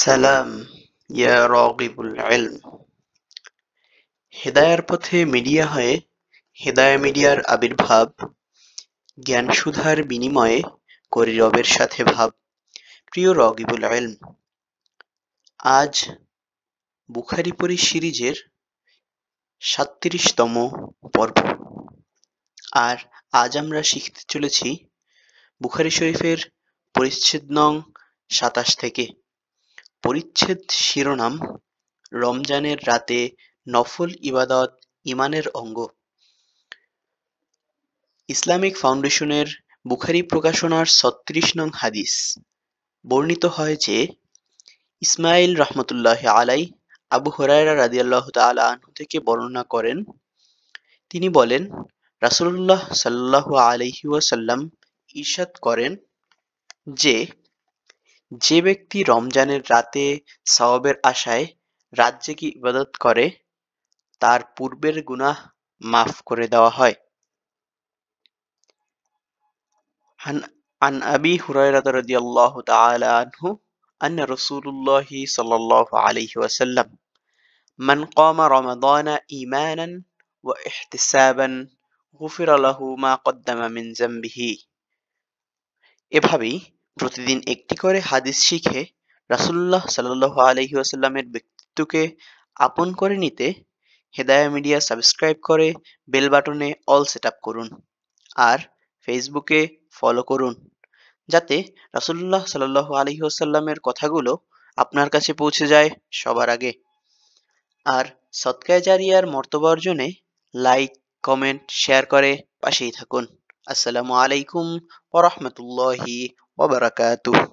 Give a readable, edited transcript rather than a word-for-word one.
সালাম ইয়া রাগিবুল ইলম। হেদায়ার পথে মিডিয়া হয়ে হেদায়া মিডিয়ার আবির্ভাব, জ্ঞান সুধার বিনিময়ে করি রবের সাথে ভাব। প্রিয় রাগিবুল ইলম, আজ বুখারী পড়ি সিরিজের ৩৭তম পর্ব। আর আজ আমরা শিখতে চলেছি বুখারী শরীফের পরিচ্ছেদ নং ২৭ থেকে। পরিচ্ছেদ শিরোনাম: রমজানের রাতে নফল ইবাদত ঈমানের অঙ্গ। ইসলামিক ফাউন্ডেশনের বুখারী প্রকাশনার ৩৬ নং হাদিস বর্ণিত হয় যে, ইসমাঈল রাহমাতুল্লাহি আলাইহি আবু হুরায়রা রাদিয়াল্লাহু তাআলা আনহু থেকে বর্ণনা করেন, তিনি বলেন, রাসূলুল্লাহ সাল্লাল্লাহু আলাইহি ওয়াসাল্লাম ইরশাদ করেন যে, যে ব্যক্তি রমজানের রাতে সওয়াবের আশায় রাত জেগে ইবাদত করে, তার পূর্বের গুনাহ মাফ করে দেওয়া হয়। عن أبي هريرة رضي الله تعالى عنه أن رسول الله صلى الله عليه وسلم من قام رمضان إيمانا واحتسابا غفر له ما قدم من ذنبه। এভাবেই প্রতিদিন একটি করে হাদিস শিখে রাসূলুল্লাহ সাল্লাল্লাহু আলাইহি ওয়াসাল্লামের ব্যক্তিত্বকে আপন করে নিতে হেদায়া মিডিয়া সাবস্ক্রাইব করে বেল বাটনে অল সেট আপ করুন। আর ফেসবুকে ফলো করুন, যাতে রাসূলুল্লাহ সাল্লাল্লাহু আলাইহি ওয়াসাল্লামের কথাগুলো আপনার কাছে পৌঁছে যায় সবার আগে। আর সদকায়ে জারিয়ার মর্তবা অর্জনে লাইক, কমেন্ট, শেয়ার করে পাশেই থাকুন। আসসালামু আলাইকুম ওয়া রাহমাতুল্লাহি ওয়া বারাকাতুহু।